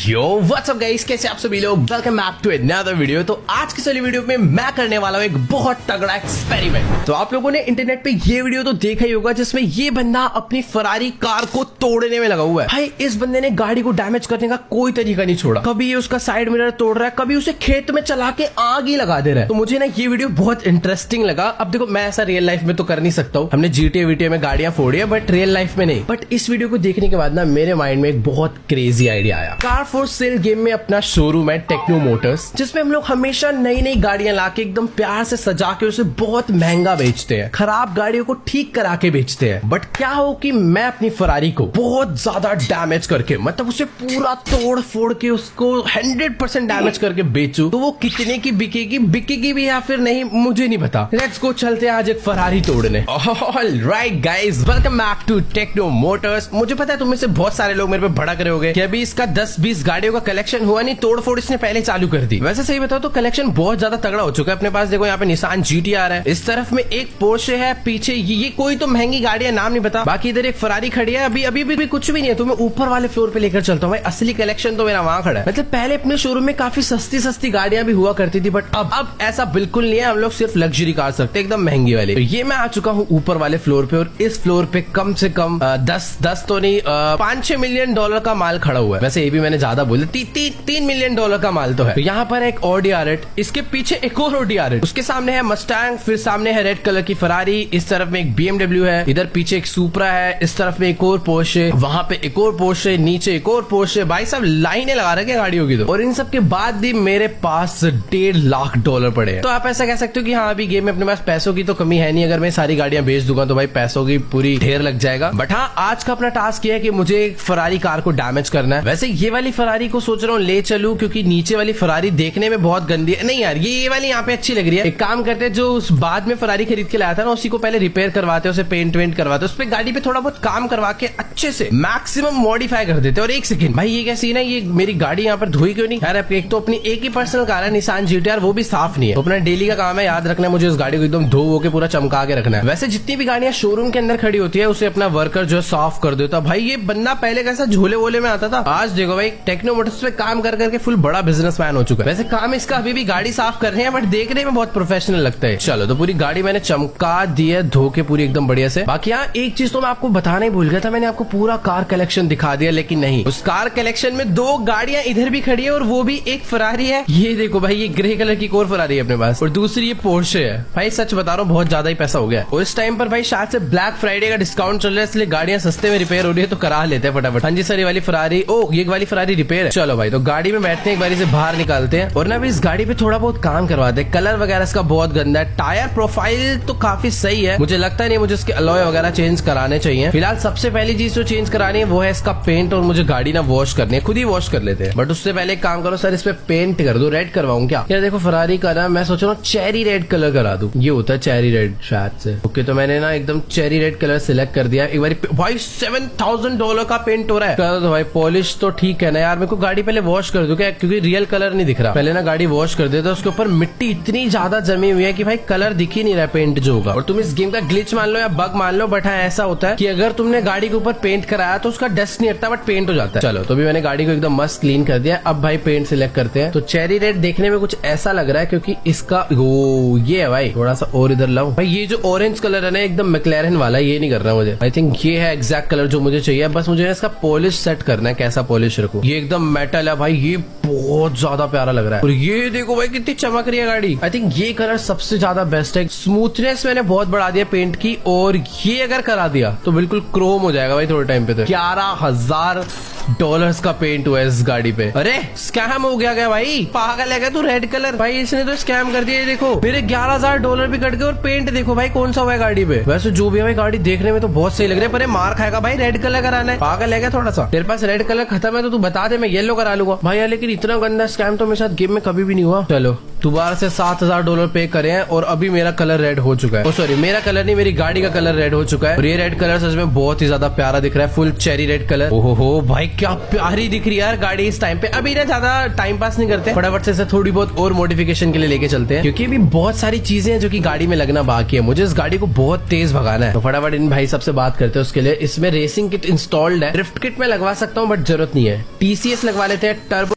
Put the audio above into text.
Yo what's up guys, कैसे आप सभी लोग। Welcome back to another video. तो आज की वाली वीडियो में मैं करने वाला हूँ एक बहुत तगड़ा एक्सपेरिमेंट। तो आप लोगों ने इंटरनेट पे ये वीडियो तो देखा ही होगा जिसमें ये बंदा अपनी फरारी कार को तोड़ने में लगा हुआ है। भाई इस बंदे ने गाड़ी को डैमेज करने का कोई तरीका नहीं छोड़ा। कभी ये उसका साइड मिरर तोड़ रहा है, कभी उसे खेत में चला के आग ही लगा दे रहा है। तो मुझे ना ये वीडियो बहुत इंटरेस्टिंग लगा। अब देखो, मैं ऐसा रियल लाइफ में तो कर नहीं सकता हूँ, हमने GTA वीटीए में गाड़ियां फोड़ी है, बट रियल लाइफ में नहीं। बट इस वीडियो को देखने के बाद ना मेरे माइंड में एक बहुत क्रेजी आइडिया आया। कार फॉर सेल गेम में अपना शोरूम है टेक्नो मोटर्स, जिसमें हम लोग हमेशा नई नई गाड़ियां लाके एकदम प्यार से सजा के उसे बहुत महंगा बेचते हैं, खराब गाड़ियों को ठीक करा के बेचते हैं। बट क्या हो कि मैं अपनी फरारी को बहुत ज्यादा डैमेज करके, मतलब उसे पूरा तोड़ फोड़ के उसको 100% डैमेज करके बेचूं, तो वो कितने की बिकेगी भी या फिर नहीं मुझे नहीं पता। लेट्स गो, चलते हैं आज एक फरारी तोड़ने। Alright guys, welcome back to techno motors. मुझे पता है तुम में से बहुत सारे लोग मेरे पे भड़क रहे होंगे कि अभी इसका 10-20 गाड़ियों का कलेक्शन हुआ नहीं, तोड़फोड़ इसने पहले चालू कर दी। वैसे सही बताओ तो कलेक्शन बहुत ज्यादा तगड़ा हो चुका है अपने पास। देखो यहाँ पे निसान GT-R है, इस तरफ में एक पोर्शे है, पीछे ये कोई तो महंगी गाड़ी है, नाम नहीं पता। बाकी इधर एक फरारी खड़ी है। अभी भी कुछ भी नहीं है, तो मैं ऊपर वाले फ्लोर पे लेकर चलता हूँ। भाई असली कलेक्शन तो मेरा वहां खड़ा है। मतलब पहले अपने शोरूम में काफी सस्ती गाड़ियां भी हुआ करती थी, बट अब ऐसा बिल्कुल नहीं है। हम लोग सिर्फ लग्जरी कार सकते, एकदम महंगी वाली। तो ये मैं आ चुका हूँ ऊपर वाले फ्लोर पे, और इस फ्लोर पे कम से कम 10 तो नहीं 5-6 मिलियन डॉलर का माल खड़ा हुआ है। वैसे ये भी मैंने ज्यादा बोला, 3 मिलियन डॉलर का माल तो है। तो यहाँ पर एक Audi R8, इसके पीछे एक और Audi R8, उसके सामने है मस्टैंग, फिर सामने है रेड कलर की फरारी, इस तरफ में एक BMW है, इधर पीछे एक सुपरा है, इस तरफ में एक और पोर्शे, वहां पे एक और पोर्शे, नीचे एक और पोर्शे। भाई साहब लाइनें लगा रखे गाड़ियों की। तो और इन सब के बाद भी मेरे पास 1.5 लाख डॉलर पड़े हैं। तो आप ऐसा कह सकते हो कि हाँ, अभी गेम में अपने पास पैसों की तो कमी है नहीं। अगर मैं सारी गाड़ियां बेच दूंगा तो भाई पैसों की पूरी ढेर लग जाएगा। बट हाँ, आज का अपना टास्क ये है कि मुझे एक फरारी कार को डैमेज करना है। वैसे ये वाली फरारी को सोच रहा हूँ ले चलूं, क्योंकि नीचे वाली फरारी देखने में बहुत गंदी है। नहीं यार, ये वाली यहाँ पे अच्छी लग रही है। एक काम करते हैं, जो उस बाद में फरारी खरीद के लाया था ना, उसी को पहले रिपेयर करवाते, उसे पेंट वेंट करवाते, उस पर गाड़ी पे थोड़ा बहुत काम करवा के अच्छे से मैक्सिमम मॉडिफाई कर देते। और एक सेकंड भाई, ये क्या सीन है, ये मेरी गाड़ी यहाँ पर धोई क्यों नहीं यार? एक तो अपनी एक ही पर्सनल कार है निसान GT-R, वो भी साफ नहीं है। तो अपना डेली का काम है, याद रखना है मुझे उस गाड़ी को एकदम धो वो के पूरा चमका के रखना है। वैसे जितनी भी गाड़ियां शोरूम के अंदर खड़ी होती है, उसे अपना वर्कर जो साफ कर देता। भाई ये बंदा पहले कैसा झोले वोले में आता था, आज देखो भाई टेक्नो मोटर्स पे काम कर करके फुल बड़ा बिजनेसमैन हो चुका है। वैसे काम इसका अभी भी गाड़ी साफ कर रहे हैं, बट देखने में बहुत प्रोफेशनल लगता है। चलो, तो पूरी गाड़ी मैंने चमका दी है, धो के पूरी एकदम बढ़िया से। बाकी यहाँ एक चीज तो मैं आपको बताना ही भूल गया था, मैंने आपको पूरा कार कलेक्शन दिखा दिया, लेकिन नहीं, उस कार कलेक्शन में 2 गाड़ियां इधर भी खड़ी है, और वो भी एक फरारी है। ये देखो भाई, ये ग्रे कलर की और फरारी है अपने पास, और दूसरी ये पोर्शे है। भाई सच बता रहा हूँ, बहुत ज्यादा ही पैसा हो गया। और इस टाइम पर भाई शायद से ब्लैक फ्राइडे का डिस्काउंट चल रहा है, इसलिए गाड़ियां सस्ते में रिपेयर हो रही है, तो करा लेते हैं फटाफट। हाँ जी सर, ये वाली फरारी, ये वाली फरारी रिपेयर है। चलो भाई, तो गाड़ी में बैठते हैं, एक बारी से बाहर निकालते हैं, और ना भी इस गाड़ी पे थोड़ा बहुत काम करवाते हैं। कलर वगैरह इसका बहुत गंदा है, टायर प्रोफाइल तो काफी सही है, मुझे लगता नहीं मुझे इसके अलॉय वगैरह चेंज कराने चाहिए। फिलहाल सबसे पहली चीज जो चेंज करानी है वो है इसका पेंट, और मुझे गाड़ी ना वॉश करनी है, खुद ही वॉश कर लेते हैं। बट उससे पहले एक काम करो सर, इस पे पेंट कर दो, रेड करवाऊं क्या? यार देखो, फरारी का ना मैं सोच रहा हूँ चेरी रेड कलर करा दूं, ये होता है चेरी रेड शायद से। ओके, तो मैंने ना एकदम चेरी रेड कलर सिलेक्ट कर दिया एक बार। भाई $7,000 का पेंट हो रहा है। तो भाई पॉलिश तो ठीक है ना यार, मेरे को गाड़ी पहले वॉश कर दूं क्या, क्योंकि रियल कलर नहीं दिख रहा। पहले ना गाड़ी वॉश कर देता, उसके ऊपर मिट्टी इतनी ज्यादा जमी हुई है कि भाई कलर दिख ही नहीं रहा पेंट जो होगा। और तुम इस गेम का ग्लिच मान लो या बग मान लो, बट हाँ ऐसा होता है कि अगर तुमने गाड़ी के ऊपर पेंट कराया तो उसका डस्ट नहीं हटता, बट पेंट हो जाता है। चलो, तो भी मैंने गाड़ी को एकदम मस्त क्लीन कर दिया। अब भाई पेंट सिलेक्ट करते हैं। तो चेरी रेड देखने में कुछ ऐसा लग रहा है, क्योंकि इसका ये है भाई, थोड़ा सा और इधर लाओ भाई। ये जो ऑरेंज कलर है ना, एकदम मैक्लेरन वाला, ये नहीं कर रहा मुझे। आई थिंक ये है एग्जैक्ट कलर जो मुझे चाहिए। बस मुझे इसका पॉलिश सेट करना है, कैसा पॉलिश रखूं। ये एकदम मेटल है भाई, ये बहुत ज्यादा प्यारा लग रहा है। और ये देखो भाई कितनी चमक रही है गाड़ी। आई थिंक ये कलर सबसे ज्यादा बेस्ट है। स्मूथनेस मैंने बहुत बढ़ा दिया पेंट की, और ये अगर करा दिया तो बिल्कुल क्रोम हो जाएगा भाई थोड़े टाइम पे। तो $11,000 का पेंट हुआ है इस गाड़ी पे। अरे स्कैम हो गया भाई, पागल है क्या तू? रेड कलर भाई इसने तो स्कैम कर दिया। देखो मेरे $11,000 भी कट गए, और पेंट देखो भाई कौन सा हुआ है गाड़ी पे। वैसे जो भी है भाई, गाड़ी देखने में तो बहुत सही लग रही है, पर मार खाएगा भाई, रेड कलर कराना है। पागल है क्या थोड़ा सा? तेरे पास रेड कलर खत्म है तो तू बता दे, मैं येलो करा लूंगा भाई यार। लेकिन इतना गंदा स्कैम तो मेरे साथ गेम में कभी भी नहीं हुआ। चलो दोबारा से $7,000 पे करे हैं और अभी मेरा कलर रेड हो चुका है। सॉरी मेरा कलर नहीं, मेरी गाड़ी का कलर रेड हो चुका है और ये रेड कलर सच में बहुत ही ज्यादा प्यारा दिख रहा है, फुल चेरी रेड कलर। ओहो हो भाई क्या प्यारी दिख रही है यार गाड़ी इस टाइम पे। अभी ना ज्यादा टाइम पास नहीं करते, फटाफट से थोड़ी बहुत और मॉडिफिकेशन के लिए लेके चलते हैं क्योंकि अभी बहुत सारी चीजें हैं जो कि गाड़ी में लगना बाकी है। मुझे इस गाड़ी को बहुत तेज भगाना है तो फटाफट इन भाई सबसे बात करते हैं उसके लिए। इसमें रेसिंग किट इंस्टॉल्ड है, ड्रिफ्ट किट में लगवा सकता हूँ बट जरूरत नहीं है। TCS लगवा लेते हैं, टर्बो